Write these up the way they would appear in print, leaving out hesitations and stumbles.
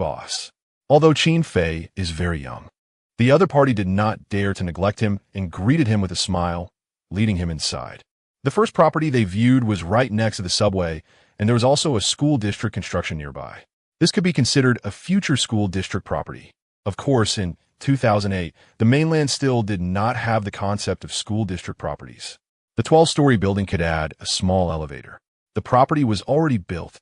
boss. Although Qin Fei is very young, the other party did not dare to neglect him and greeted him with a smile, leading him inside. The first property they viewed was right next to the subway, and there was also a school district construction nearby. This could be considered a future school district property. Of course, in 2008, the mainland still did not have the concept of school district properties. The 12-story building could add a small elevator. The property was already built,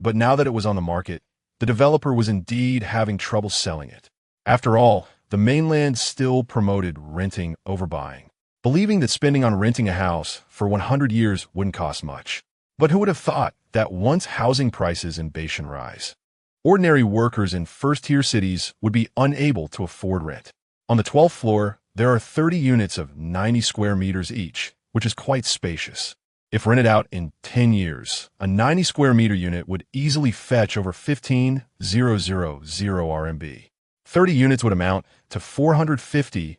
but now that it was on the market, the developer was indeed having trouble selling it. After all, the mainland still promoted renting over buying, believing that spending on renting a house for 100 years wouldn't cost much. But who would have thought that once housing prices in Beijing rise, ordinary workers in first-tier cities would be unable to afford rent? On the 12th floor, there are 30 units of 90 square meters each, which is quite spacious. If rented out in 10 years, a 90 square meter unit would easily fetch over 15,000 RMB. 30 units would amount to 450,000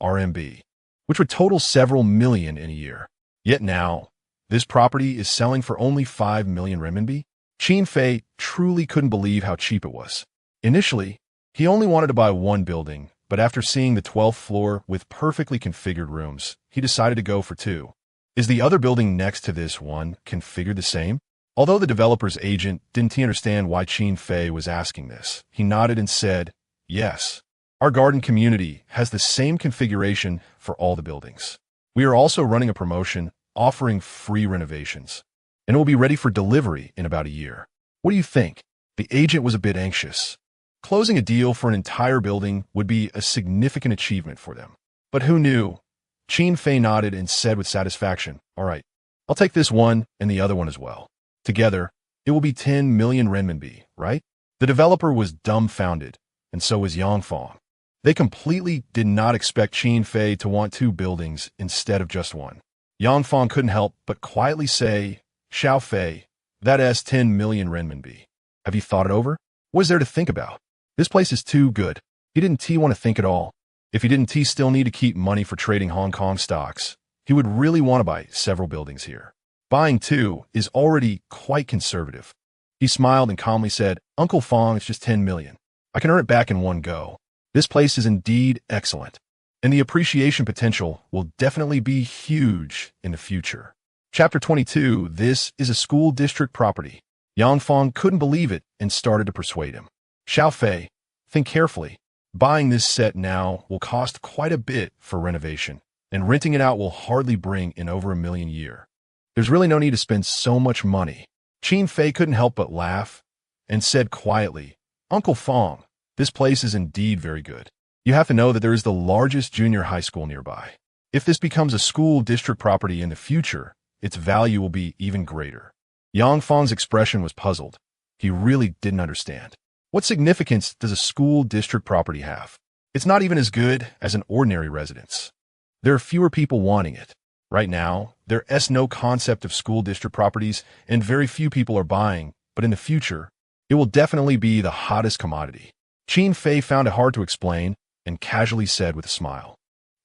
RMB, which would total several million in a year. Yet now, this property is selling for only 5 million renminbi. Qin Fei truly couldn't believe how cheap it was. Initially, he only wanted to buy one building, but after seeing the 12th floor with perfectly configured rooms, he decided to go for two. Is the other building next to this one configured the same? Although the developer's agent didn't understand why Qin Fei was asking this, he nodded and said, "Yes, our garden community has the same configuration for all the buildings. We are also running a promotion offering free renovations, and it will be ready for delivery in about a year. What do you think?" The agent was a bit anxious. Closing a deal for an entire building would be a significant achievement for them. But who knew? Qin Fei nodded and said with satisfaction, "All right, I'll take this one and the other one as well. Together, it will be 10 million renminbi, right?" The developer was dumbfounded, and so was Yang Fong. They completely did not expect Qin Fei to want two buildings instead of just one. Yang Fong couldn't help but quietly say, "Xiao Fei, that's 10 million renminbi. Have you thought it over? What is there to think about? This place is too good." He didn't want to think at all. If he didn't still need to keep money for trading Hong Kong stocks, he would really want to buy several buildings here. Buying two is already quite conservative. He smiled and calmly said, "Uncle Fong, it's just 10 million. I can earn it back in one go. This place is indeed excellent, and the appreciation potential will definitely be huge in the future." Chapter 22, this is a school district property. Yang Fong couldn't believe it and started to persuade him. "Xiao Fei, think carefully. Buying this set now will cost quite a bit for renovation, and renting it out will hardly bring in over 1 million a year. There's really no need to spend so much money." Qin Fei couldn't help but laugh and said quietly, "Uncle Fong, this place is indeed very good. You have to know that there is the largest junior high school nearby. If this becomes a school district property in the future, its value will be even greater." Yang Fong's expression was puzzled. He really didn't understand. What significance does a school district property have? It's not even as good as an ordinary residence. There are fewer people wanting it. Right now, there is no concept of school district properties, and very few people are buying, but in the future, it will definitely be the hottest commodity. Qin Fei found it hard to explain and casually said with a smile,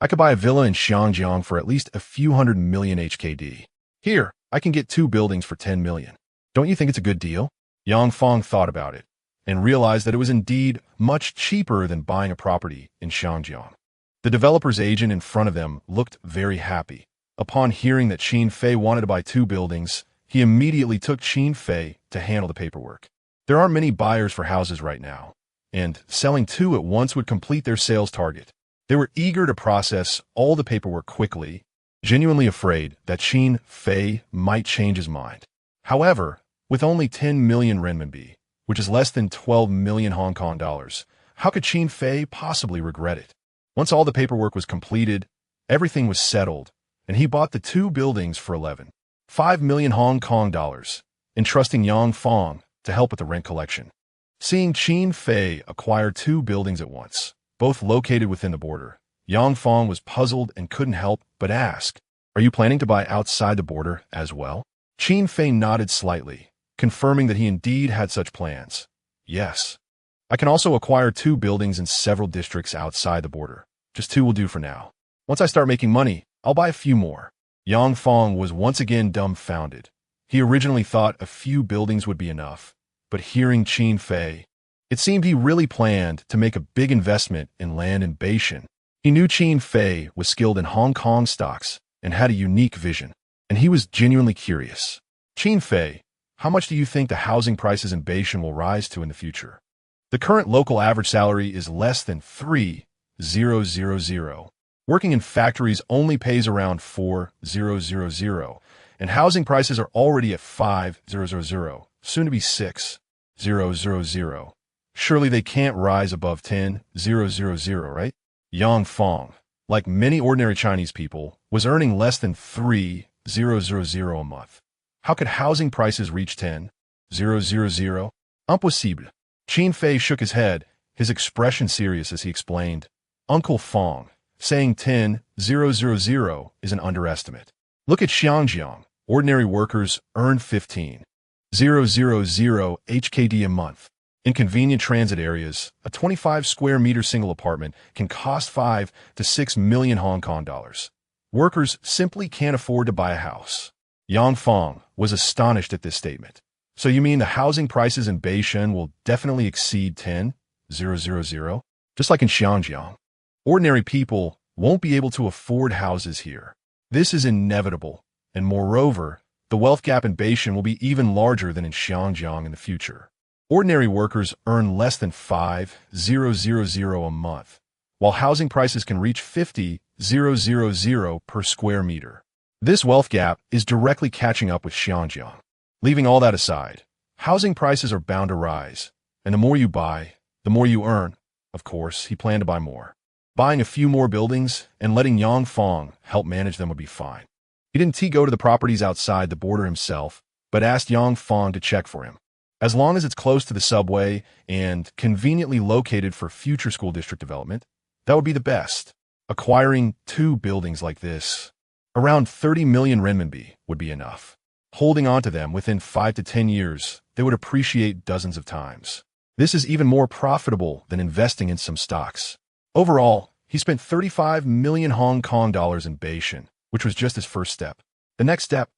"I could buy a villa in Xiangjiang for at least a few hundred million HKD. Here, I can get two buildings for 10 million. Don't you think it's a good deal?" Yang Fong thought about it and realized that it was indeed much cheaper than buying a property in Xiangjiang. The developer's agent in front of them looked very happy. Upon hearing that Qin Fei wanted to buy two buildings, he immediately took Qin Fei to handle the paperwork. There aren't many buyers for houses right now, and selling two at once would complete their sales target. They were eager to process all the paperwork quickly, genuinely afraid that Qin Fei might change his mind. However, with only 10 million renminbi, which is less than 12 million Hong Kong dollars, how could Qin Fei possibly regret it? Once all the paperwork was completed, everything was settled, and he bought the two buildings for 11.5 million Hong Kong dollars, entrusting Yang Fong to help with the rent collection. Seeing Qin Fei acquire two buildings at once, both located within the border, Yang Fong was puzzled and couldn't help but ask, "Are you planning to buy outside the border as well?" Qin Fei nodded slightly, confirming that he indeed had such plans. "Yes. I can also acquire two buildings in several districts outside the border. Just two will do for now. Once I start making money, I'll buy a few more." Yang Fong was once again dumbfounded. He originally thought a few buildings would be enough, but hearing Qin Fei, it seemed he really planned to make a big investment in land in Beishan. He knew Qin Fei was skilled in Hong Kong stocks and had a unique vision, and he was genuinely curious. Qin Fei, how much do you think the housing prices in Beishan will rise to in the future? The current local average salary is less than 3,000. Working in factories only pays around 4,000, and housing prices are already at 5,000, soon to be 6,000. Surely they can't rise above 10,000, right? Yang Fong, like many ordinary Chinese people, was earning less than 3,000 a month. How could housing prices reach 10,000? Impossible. Qin Fei shook his head, his expression serious as he explained, Uncle Fong, saying 10,000 is an underestimate. Look at Xiangjiang. Ordinary workers earn 15,000 HKD a month. In convenient transit areas, a 25 square meter single apartment can cost 5 to 6 million Hong Kong dollars. Workers simply can't afford to buy a house. Yang Fong was astonished at this statement. So you mean the housing prices in Beishan will definitely exceed 10,000? Just like in Xiangjiang. Ordinary people won't be able to afford houses here. This is inevitable, and moreover, the wealth gap in Beishan will be even larger than in Xiangjiang in the future. Ordinary workers earn less than 5,000 a month, while housing prices can reach 50,000 per square meter. This wealth gap is directly catching up with Xiangjiang. Leaving all that aside, housing prices are bound to rise, and the more you buy, the more you earn. Of course, he planned to buy more. Buying a few more buildings and letting Yang Fong help manage them would be fine. He didn't go to the properties outside the border himself, but asked Yang Fong to check for him. As long as it's close to the subway and conveniently located for future school district development, that would be the best. Acquiring 2 buildings like this, around 30 million renminbi would be enough. Holding on to them within 5 to 10 years, they would appreciate dozens of times. This is even more profitable than investing in some stocks. Overall, he spent 35 million Hong Kong dollars in Beishan, which was just his first step. The next step,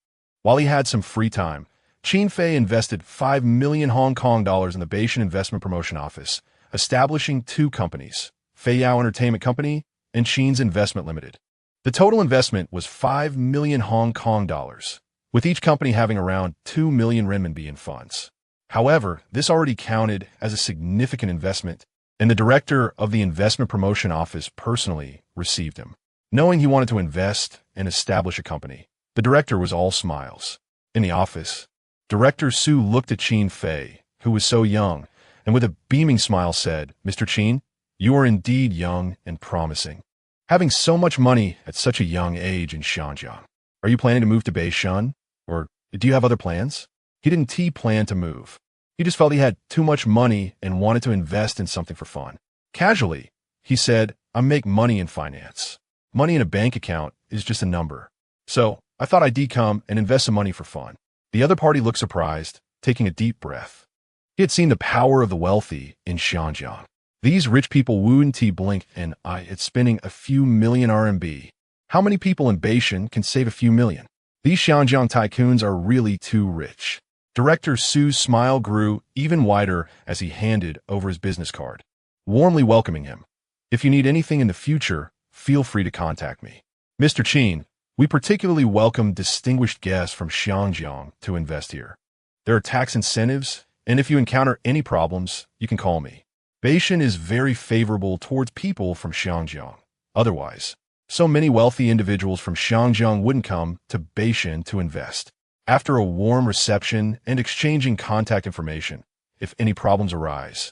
while he had some free time, Qin Fei invested 5 million Hong Kong dollars in the Beishan Investment Promotion Office, establishing 2 companies, Fei Yao Entertainment Company and Qin's Investment Limited. The total investment was 5 million Hong Kong dollars, with each company having around 2 million renminbi in funds. However, this already counted as a significant investment, and the director of the Investment Promotion Office personally received him. Knowing he wanted to invest and establish a company, the director was all smiles. In the office, Director Su looked at Qin Fei, who was so young, and with a beaming smile said, Mr. Qin, you are indeed young and promising. Having so much money at such a young age in Xiangjiang, are you planning to move to Beishan? Or do you have other plans? He didn't plan to move. He just felt he had too much money and wanted to invest in something for fun. Casually, he said, I make money in finance. Money in a bank account is just a number. So I thought I'd come and invest some money for fun. The other party looked surprised, taking a deep breath. He had seen the power of the wealthy in Xiangjiang. These rich people wouldn't blink an eye at spending a few million RMB. How many people in Beishan can save a few million? These Xiangjiang tycoons are really too rich. Director Su's smile grew even wider as he handed over his business card, warmly welcoming him. If you need anything in the future, feel free to contact me. Mr. Qin, we particularly welcome distinguished guests from Xiangjiang to invest here. There are tax incentives, and if you encounter any problems, you can call me. Beishan is very favorable towards people from Xiangjiang. Otherwise, so many wealthy individuals from Xiangjiang wouldn't come to Beishan to invest. After a warm reception and exchanging contact information, if any problems arise,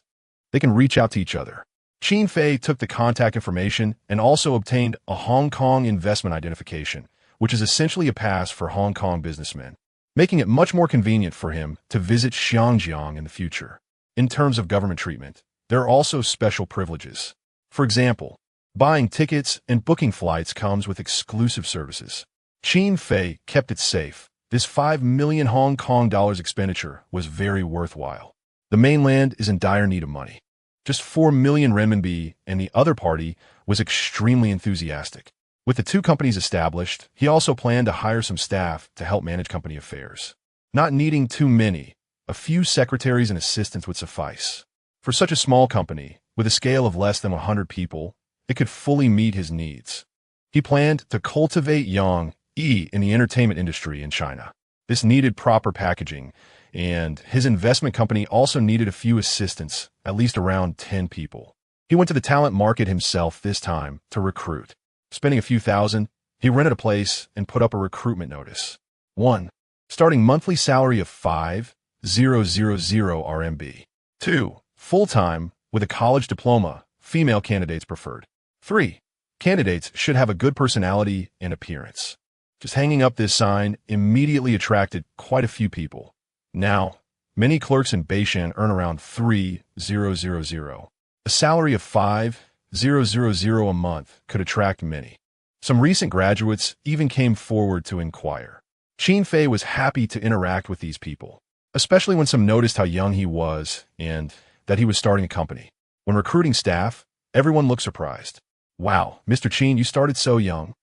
they can reach out to each other. Qin Fei took the contact information and also obtained a Hong Kong investment identification, which is essentially a pass for Hong Kong businessmen, making it much more convenient for him to visit Xiangjiang in the future. In terms of government treatment, there are also special privileges. For example, buying tickets and booking flights comes with exclusive services. Qin Fei kept it safe. This 5 million Hong Kong dollars expenditure was very worthwhile. The mainland is in dire need of money. Just 4 million renminbi, and the other party was extremely enthusiastic. With the 2 companies established, he also planned to hire some staff to help manage company affairs. Not needing too many, A few secretaries and assistants would suffice. For such a small company, with a scale of less than 100 people, it could fully meet his needs. He planned to cultivate Yang Yi in the entertainment industry in China. This needed proper packaging, and his investment company also needed a few assistants, at least around 10 people. He went to the talent market himself this time to recruit. Spending a few thousand, he rented a place and put up a recruitment notice. 1. Starting monthly salary of 5,000 RMB. 2. Full-time, with a college diploma, female candidates preferred. 3. Candidates should have a good personality and appearance. Just hanging up this sign immediately attracted quite a few people. Now, many clerks in Beishan earn around 3,000. A salary of 5,000 a month could attract many. Some recent graduates even came forward to inquire. Qin Fei was happy to interact with these people, especially when some noticed how young he was and that he was starting a company. When recruiting staff, everyone looked surprised. Wow, Mr. Qin, you started so young.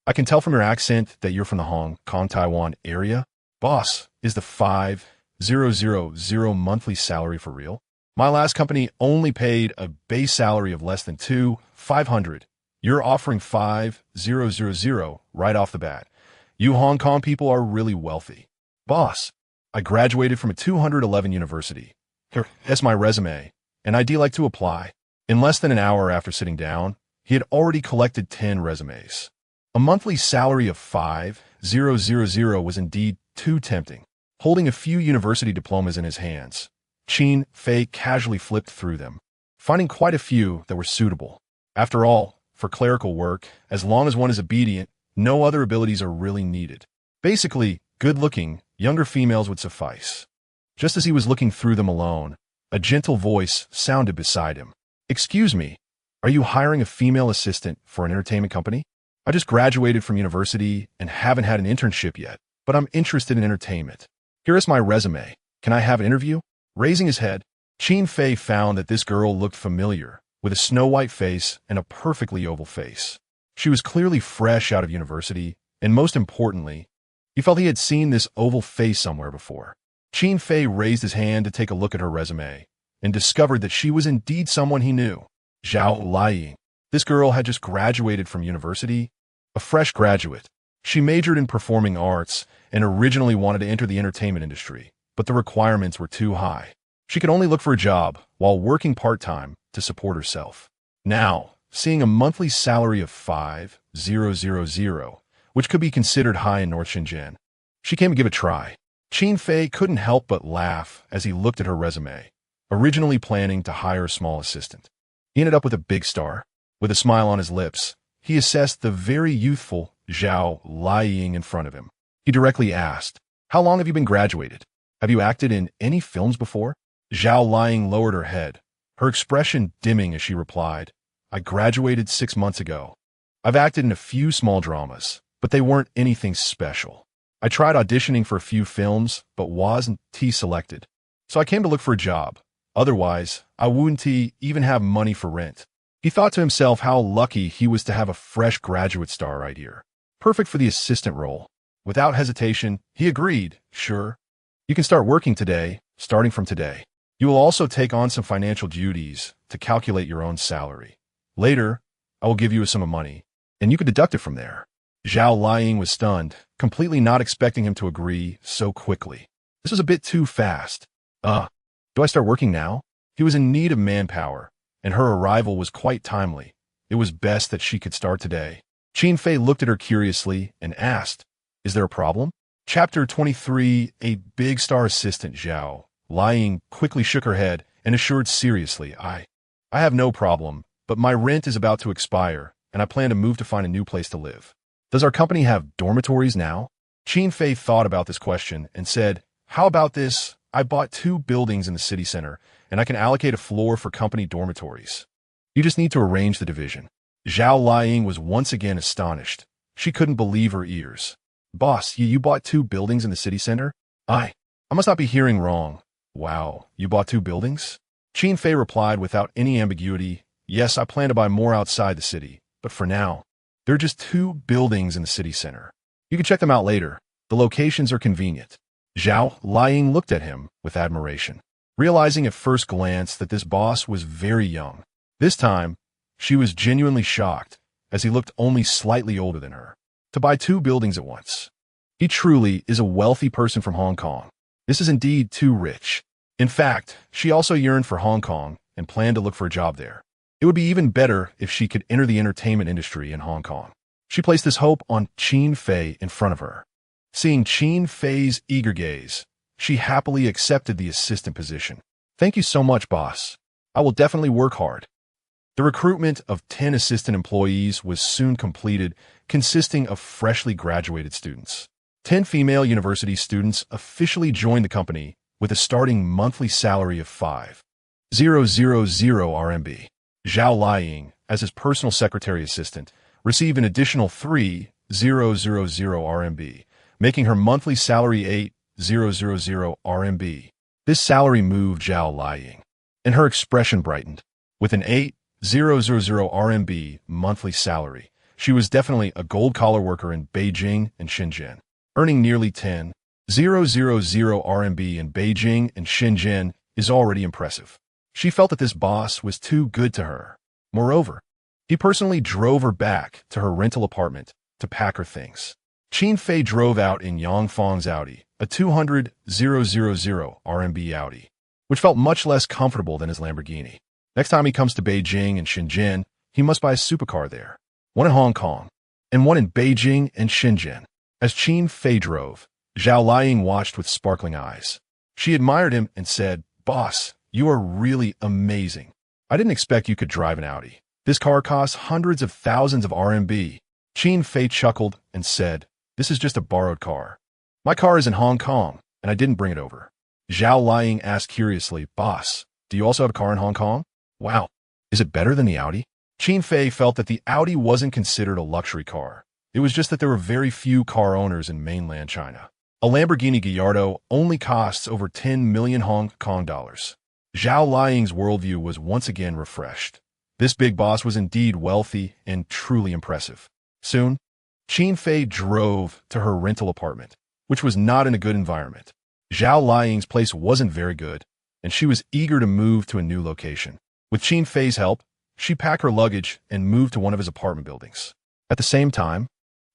I can tell from your accent that you're from the Hong Kong, Taiwan area. Boss, is the 5,000 monthly salary for real? My last company only paid a base salary of less than 2,500. You're offering 5,000 right off the bat. You Hong Kong people are really wealthy. Boss, I graduated from a 211 university. Here, that's my resume, and I'd like to apply. In less than an hour after sitting down, he had already collected 10 resumes. A monthly salary of 5,000 was indeed too tempting. Holding a few university diplomas in his hands, Qin Fei casually flipped through them, finding quite a few that were suitable. After all, for clerical work, as long as one is obedient, no other abilities are really needed. Basically, good-looking, younger females would suffice. Just as he was looking through them alone, a gentle voice sounded beside him. Excuse me, are you hiring a female assistant for an entertainment company? I just graduated from university and haven't had an internship yet, but I'm interested in entertainment. Here is my resume. Can I have an interview? Raising his head, Qin Fei found that this girl looked familiar, with a snow-white face and a perfectly oval face. She was clearly fresh out of university, and most importantly, he felt he had seen this oval face somewhere before. Qin Fei raised his hand to take a look at her resume, and discovered that she was indeed someone he knew. Zhao Liying. This girl had just graduated from university, a fresh graduate. She majored in performing arts and originally wanted to enter the entertainment industry, but the requirements were too high. She could only look for a job while working part-time to support herself. Now, seeing a monthly salary of 5,000, which could be considered high in North Shenzhen, she came to give it a try. Qin Fei couldn't help but laugh as he looked at her resume, originally planning to hire a small assistant. He ended up with a big star. With a smile on his lips, he assessed the very youthful Zhao Liying in front of him. He directly asked, "How long have you been graduated? Have you acted in any films before?" Zhao Liying lowered her head, her expression dimming as she replied, "I graduated 6 months ago. I've acted in a few small dramas, but they weren't anything special. I tried auditioning for a few films, but wasn't selected. So I came to look for a job. Otherwise, I wouldn't even have money for rent." He thought to himself how lucky he was to have a fresh graduate star right here, perfect for the assistant role. Without hesitation, he agreed, "Sure. You can start working today, starting from today. You will also take on some financial duties to calculate your own salary. Later, I will give you a sum of money, and you can deduct it from there." Zhao Liying was stunned, completely not expecting him to agree so quickly. This was a bit too fast. Do I start working now? He was in need of manpower, and her arrival was quite timely. It was best that she could start today. Qin Fei looked at her curiously and asked, "Is there a problem?" Chapter 23, A Big Star Assistant. Zhao Liying quickly shook her head and assured seriously, I have no problem, but my rent is about to expire, and I plan to move to find a new place to live. Does our company have dormitories now? Qin Fei thought about this question and said, "How about this? I bought 2 buildings in the city center, and I can allocate a floor for company dormitories. You just need to arrange the division." Zhao Liying was once again astonished. She couldn't believe her ears. "Boss, you bought 2 buildings in the city center? I must not be hearing wrong. Wow, you bought 2 buildings?" Qin Fei replied without any ambiguity, "Yes, I plan to buy more outside the city, but for now, there are just 2 buildings in the city center. You can check them out later. The locations are convenient." Zhao Liying looked at him with admiration, realizing at first glance that this boss was very young. This time, she was genuinely shocked, as he looked only slightly older than her. To buy 2 buildings at once. He truly is a wealthy person from Hong Kong. This is indeed too rich. In fact, she also yearned for Hong Kong and planned to look for a job there. It would be even better if she could enter the entertainment industry in Hong Kong. She placed this hope on Qin Fei in front of her. Seeing Qin Fei's eager gaze, she happily accepted the assistant position. "Thank you so much, boss. I will definitely work hard." The recruitment of 10 assistant employees was soon completed, consisting of freshly graduated students. 10 female university students officially joined the company with a starting monthly salary of 5,000 RMB. Zhao Liying, as his personal secretary assistant, received an additional 3,000 RMB, making her monthly salary 8,000 RMB. This salary moved Zhao Liying, and her expression brightened. With an 8,000 RMB monthly salary, she was definitely a gold-collar worker in Beijing and Shenzhen. Earning nearly 10,000 RMB in Beijing and Shenzhen is already impressive. She felt that this boss was too good to her. Moreover, he personally drove her back to her rental apartment to pack her things. Qin Fei drove out in Yang Feng's Audi, a 200,000 RMB Audi, which felt much less comfortable than his Lamborghini. Next time he comes to Beijing and Shenzhen, he must buy a supercar there. One in Hong Kong, and one in Beijing and Shenzhen. As Qin Fei drove, Zhao Liying watched with sparkling eyes. She admired him and said, "Boss, you are really amazing. I didn't expect you could drive an Audi. This car costs hundreds of thousands of RMB." Qin Fei chuckled and said, "This is just a borrowed car. My car is in Hong Kong, and I didn't bring it over." Zhao Liying asked curiously, "Boss, do you also have a car in Hong Kong?" "Wow, is it better than the Audi?" Qin Fei felt that the Audi wasn't considered a luxury car. It was just that there were very few car owners in mainland China. A Lamborghini Gallardo only costs over 10 million Hong Kong dollars. Zhao Liying's worldview was once again refreshed. This big boss was indeed wealthy and truly impressive. Soon, Qin Fei drove to her rental apartment, which was not in a good environment. Zhao Liying's place wasn't very good, and she was eager to move to a new location. With Qin Fei's help, she packed her luggage and moved to one of his apartment buildings. At the same time,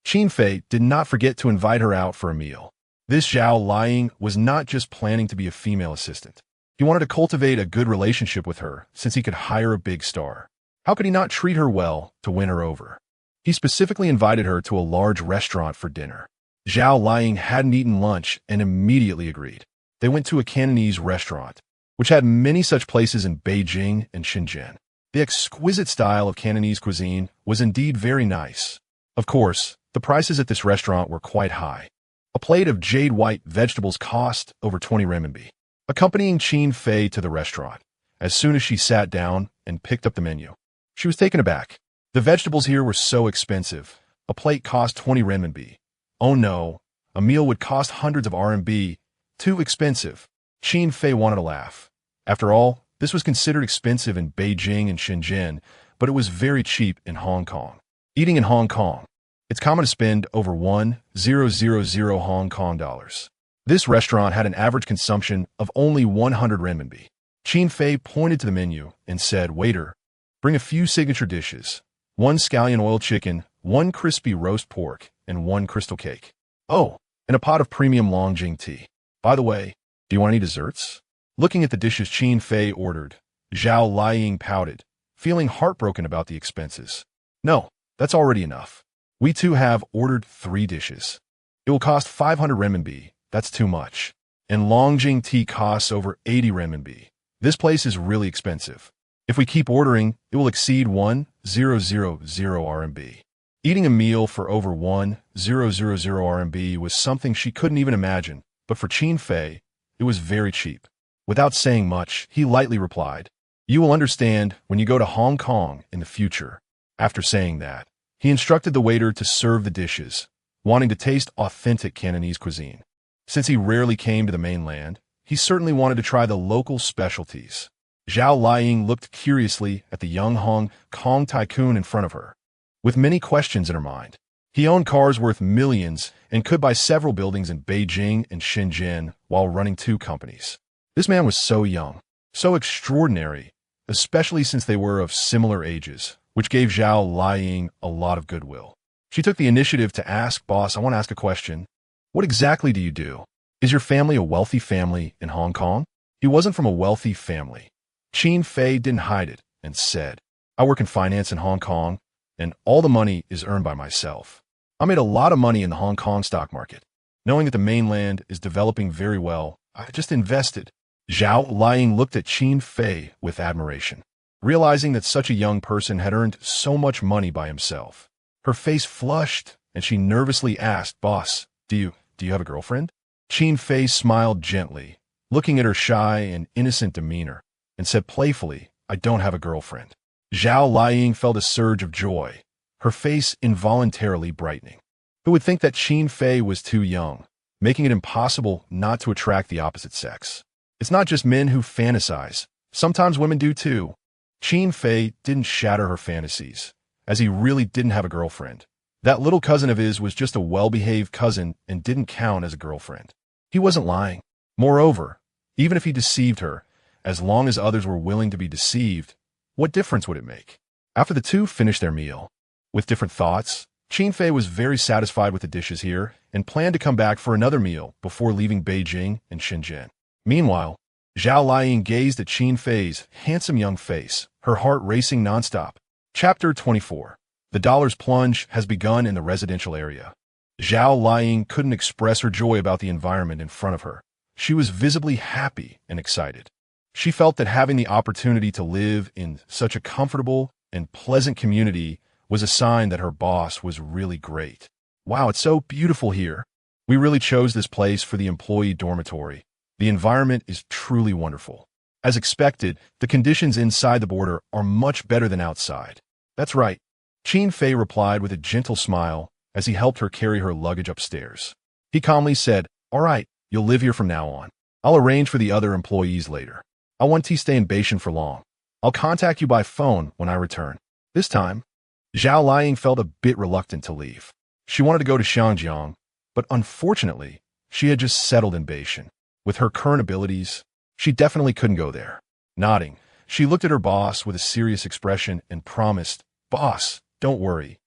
Qin Fei did not forget to invite her out for a meal. This Zhao Liying was not just planning to be a female assistant. He wanted to cultivate a good relationship with her since he could hire a big star. How could he not treat her well to win her over? He specifically invited her to a large restaurant for dinner. Zhao Liying hadn't eaten lunch and immediately agreed. They went to a Cantonese restaurant, which had many such places in Beijing and Shenzhen. The exquisite style of Cantonese cuisine was indeed very nice. Of course, the prices at this restaurant were quite high. A plate of jade white vegetables cost over 20 renminbi. Accompanying Qin Fei to the restaurant, as soon as she sat down and picked up the menu, she was taken aback. The vegetables here were so expensive. A plate cost 20 renminbi. Oh no, a meal would cost hundreds of RMB. Too expensive. Qin Fei wanted to laugh. After all, this was considered expensive in Beijing and Shenzhen, but it was very cheap in Hong Kong. Eating in Hong Kong, it's common to spend over 1,000 Hong Kong dollars. This restaurant had an average consumption of only 100 renminbi. Qin Fei pointed to the menu and said, "Waiter, bring a few signature dishes. 1 scallion oil chicken, 1 crispy roast pork, and 1 crystal cake. Oh, and a pot of premium Longjing tea. By the way, do you want any desserts?" Looking at the dishes Qin Fei ordered, Zhao Liying pouted, feeling heartbroken about the expenses. "No, that's already enough. We too have ordered 3 dishes. It will cost 500 renminbi. That's too much. And Longjing tea costs over 80 renminbi. This place is really expensive. If we keep ordering, it will exceed 1,000 RMB. Eating a meal for over 1,000 RMB was something she couldn't even imagine, but for Qin Fei, it was very cheap. Without saying much, he lightly replied, "You will understand when you go to Hong Kong in the future." After saying that, he instructed the waiter to serve the dishes, wanting to taste authentic Cantonese cuisine. Since he rarely came to the mainland, he certainly wanted to try the local specialties. Zhao Liying looked curiously at the young Hong Kong tycoon in front of her. With many questions in her mind, He owned cars worth millions and could buy several buildings in Beijing and Shenzhen while running two companies. This man was so young, so extraordinary, especially since they were of similar ages, which gave Zhao Liying a lot of goodwill. She took the initiative to ask, "Boss, I want to ask a question. What exactly do you do? Is your family a wealthy family in Hong Kong?" He wasn't from a wealthy family. Qin Fei didn't hide it and said, "I work in finance in Hong Kong, and all the money is earned by myself. I made a lot of money in the Hong Kong stock market. Knowing that the mainland is developing very well, I just invested." Zhao Liying looked at Qin Fei with admiration, realizing that such a young person had earned so much money by himself. Her face flushed, and she nervously asked, "Boss, do you have a girlfriend?" Qin Fei smiled gently, looking at her shy and innocent demeanor, and said playfully, "I don't have a girlfriend." Zhao Liying felt a surge of joy, her face involuntarily brightening. Who would think that Qin Fei was too young, making it impossible not to attract the opposite sex? It's not just men who fantasize. Sometimes women do too. Qin Fei didn't shatter her fantasies, as he really didn't have a girlfriend. That little cousin of his was just a well-behaved cousin and didn't count as a girlfriend. He wasn't lying. Moreover, even if he deceived her, as long as others were willing to be deceived, what difference would it make? After the two finished their meal, with different thoughts, Qin Fei was very satisfied with the dishes here and planned to come back for another meal before leaving Beijing and Shenzhen. Meanwhile, Zhao Liying gazed at Qin Fei's handsome young face, her heart racing nonstop. Chapter 24. The dollar's plunge has begun in the residential area. Zhao Liying couldn't express her joy about the environment in front of her. She was visibly happy and excited. She felt that having the opportunity to live in such a comfortable and pleasant community was a sign that her boss was really great. "Wow, it's so beautiful here. We really chose this place for the employee dormitory. The environment is truly wonderful. As expected, the conditions inside the border are much better than outside." "That's right," Qin Fei replied with a gentle smile as he helped her carry her luggage upstairs. He calmly said, "All right, you'll live here from now on. I'll arrange for the other employees later. I won't stay in Beijing for long. I'll contact you by phone when I return." This time, Zhao Liying felt a bit reluctant to leave. She wanted to go to Xiangjiang, but unfortunately, she had just settled in Beijing. With her current abilities, she definitely couldn't go there. Nodding, she looked at her boss with a serious expression and promised, "Boss, don't worry.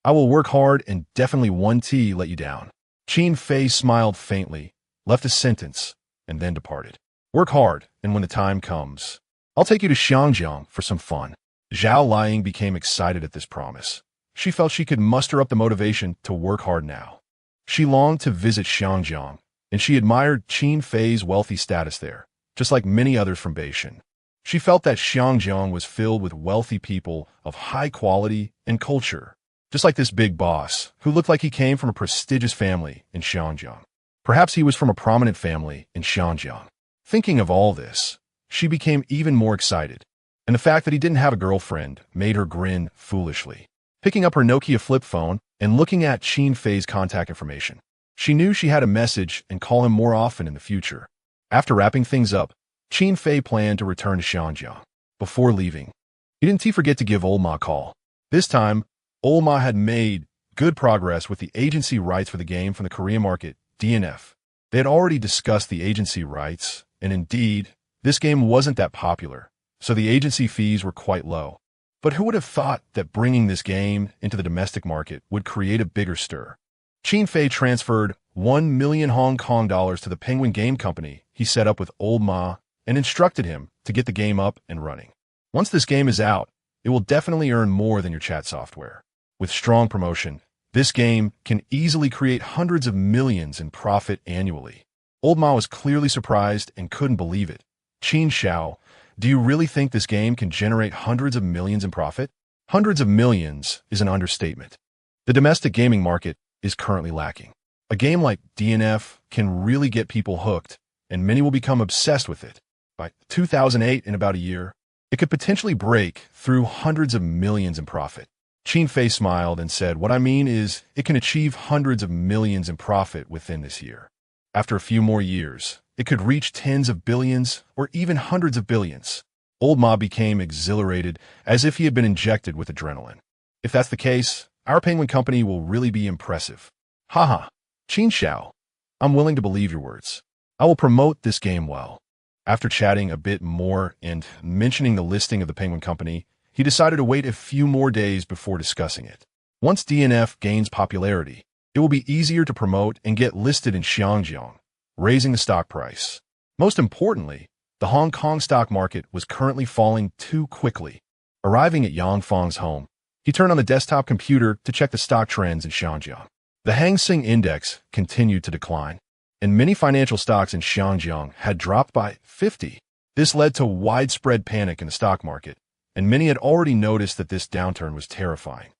I will work hard and definitely won't let you down." Qin Fei smiled faintly, left a sentence, and then departed. "Work hard, and when the time comes, I'll take you to Xiangjiang for some fun." Zhao Liying became excited at this promise. She felt she could muster up the motivation to work hard now. She longed to visit Xiangjiang, and she admired Qin Fei's wealthy status there, just like many others from Beijing. She felt that Xiangjiang was filled with wealthy people of high quality and culture, just like this big boss, who looked like he came from a prestigious family in Xiangjiang. Perhaps he was from a prominent family in Xiangjiang. Thinking of all this, she became even more excited, and the fact that he didn't have a girlfriend made her grin foolishly. Picking up her Nokia flip phone and looking at Qin Fei's contact information, she knew she had a message and call him more often in the future. After wrapping things up, Qin Fei planned to return to Xiangjiang. Before leaving, he didn't forget to give Old Ma a call. This time, Old Ma had made good progress with the agency rights for the game from the Korean market, DNF. They had already discussed the agency rights, and indeed, this game wasn't that popular, so the agency fees were quite low. But who would have thought that bringing this game into the domestic market would create a bigger stir? Qin Fei transferred 1 million Hong Kong dollars to the Penguin Game Company he set up with Old Ma and instructed him to get the game up and running. Once this game is out, it will definitely earn more than your chat software. With strong promotion, this game can easily create hundreds of millions in profit annually. Old Ma was clearly surprised and couldn't believe it. "Qin Xiao, do you really think this game can generate hundreds of millions in profit?" Hundreds of millions is an understatement. The domestic gaming market is currently lacking. A game like DNF can really get people hooked, and many will become obsessed with it. By 2008, in about a year, it could potentially break through hundreds of millions in profit. Qin Fei smiled and said, "What I mean is, it can achieve hundreds of millions in profit within this year. After a few more years, it could reach tens of billions or even hundreds of billions." Old Ma became exhilarated, as if he had been injected with adrenaline. "If that's the case, Our penguin company will really be impressive. Haha. Qin Xiao. I'm willing to believe your words. I will promote this game well. After chatting a bit more and mentioning the listing of the penguin company, he decided to wait a few more days before discussing it. Once DNF gains popularity, it will be easier to promote and get listed in Xiangjiang, raising the stock price. Most importantly, the Hong Kong stock market was currently falling too quickly. Arriving at Yang Feng's home, he turned on the desktop computer to check the stock trends in Xiangjiang. The Hang Seng Index continued to decline, and many financial stocks in Xiangjiang had dropped by 50. This led to widespread panic in the stock market, and many had already noticed that this downturn was terrifying.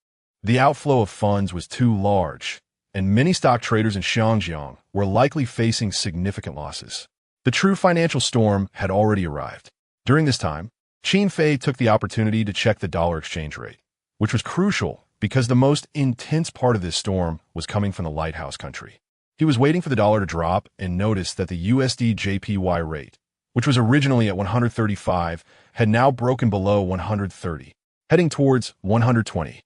The outflow of funds was too large, and many stock traders in Xiangjiang were likely facing significant losses. The true financial storm had already arrived. During this time, Qin Fei took the opportunity to check the dollar exchange rate, which was crucial because the most intense part of this storm was coming from the lighthouse country. He was waiting for the dollar to drop and noticed that the USD JPY rate, which was originally at 135, had now broken below 130, heading towards 120.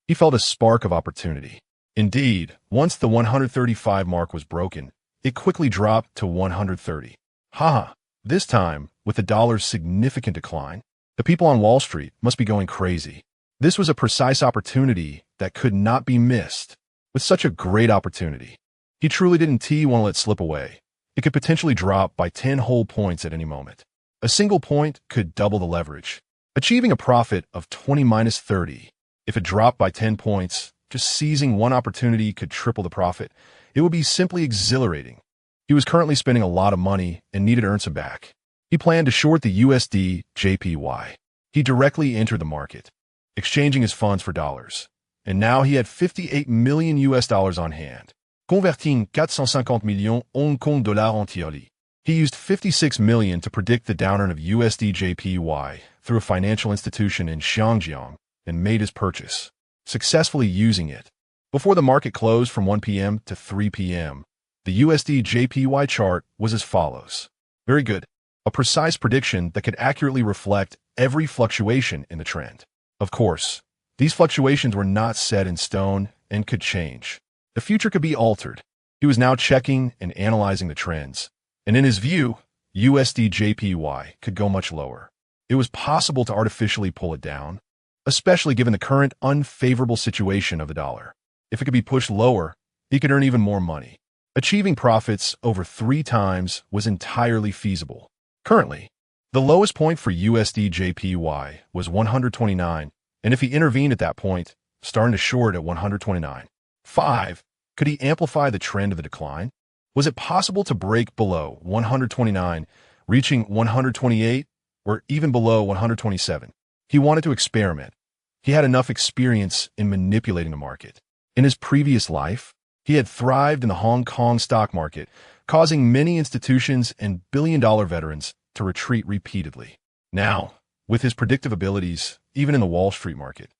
He felt a spark of opportunity. Indeed, once the 135 mark was broken, it quickly dropped to 130. Haha, this time, with the dollar's significant decline, the people on Wall Street must be going crazy. This was a precise opportunity that could not be missed. With such a great opportunity, he truly didn't want to let slip away. It could potentially drop by 10 whole points at any moment. A single point could double the leverage, achieving a profit of 20-30. If it dropped by 10 points, just seizing one opportunity could triple the profit. It would be simply exhilarating. He was currently spending a lot of money and needed to earn some back. He planned to short the USD JPY. He directly entered the market, exchanging his funds for dollars. And now he had 58 million US dollars on hand, converting 450 millions Hong Kong dollars entièrement. He used 56 million to predict the downturn of USD JPY through a financial institution in Xiangjiang and made his purchase, successfully using it. Before the market closed from 1 p.m. to 3 p.m., the USD JPY chart was as follows. Very good. A precise prediction that could accurately reflect every fluctuation in the trend. Of course, these fluctuations were not set in stone and could change. The future could be altered. He was now checking and analyzing the trends, and in his view, USD JPY could go much lower. It was possible to artificially pull it down, especially given the current unfavorable situation of the dollar. If it could be pushed lower, he could earn even more money. Achieving profits over 3 times was entirely feasible. Currently, the lowest point for USD JPY was 129, and if he intervened at that point, starting to short at 129. 5. Could he amplify the trend of the decline? Was it possible to break below 129, reaching 128, or even below 127? He wanted to experiment. He had enough experience in manipulating the market. In his previous life, he had thrived in the Hong Kong stock market, causing many institutions and billion-dollar veterans to retreat repeatedly. Now, with his predictive abilities, even in the Wall Street market,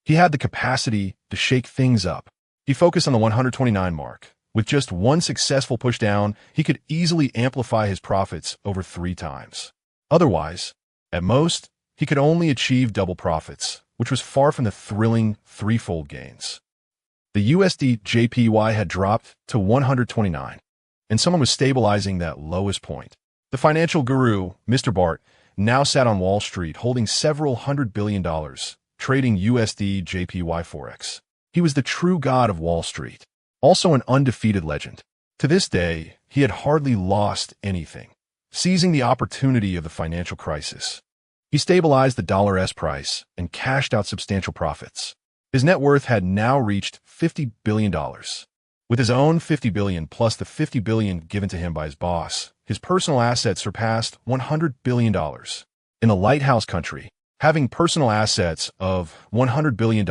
he had the capacity to shake things up. He focused on the 129 mark. With just one successful push down, he could easily amplify his profits over 3 times. Otherwise, at most, he could only achieve double profits, which was far from the thrilling 3-fold gains. The USD JPY had dropped to 129, and someone was stabilizing that lowest point. The financial guru, Mr. Bart, now sat on Wall Street holding several $100 billion, trading USD JPY Forex. He was the true god of Wall Street, also an undefeated legend. To this day, he had hardly lost anything, seizing the opportunity of the financial crisis. He stabilized the dollar-S price and cashed out substantial profits. His net worth had now reached $50 billion. With his own $50 billion plus the $50 billion given to him by his boss, his personal assets surpassed $100 billion. In the lighthouse country, having personal assets of $100 billion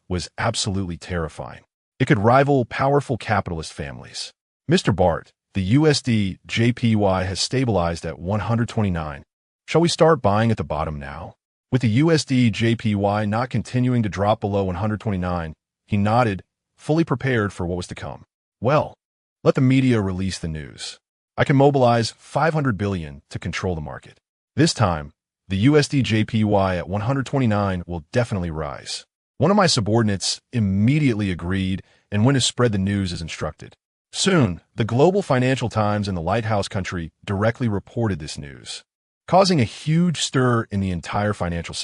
was absolutely terrifying. It could rival powerful capitalist families. Mr. Bart, the USD JPY has stabilized at 129. Shall we start buying at the bottom now? With the USD JPY not continuing to drop below 129, he nodded, fully prepared for what was to come. Well, let the media release the news. I can mobilize $500 billion to control the market. This time, the USD JPY at 129 will definitely rise. One of my subordinates immediately agreed and went to spread the news as instructed. Soon, the Global Financial Times and the Lighthouse Country directly reported this news, causing a huge stir in the entire financial sector.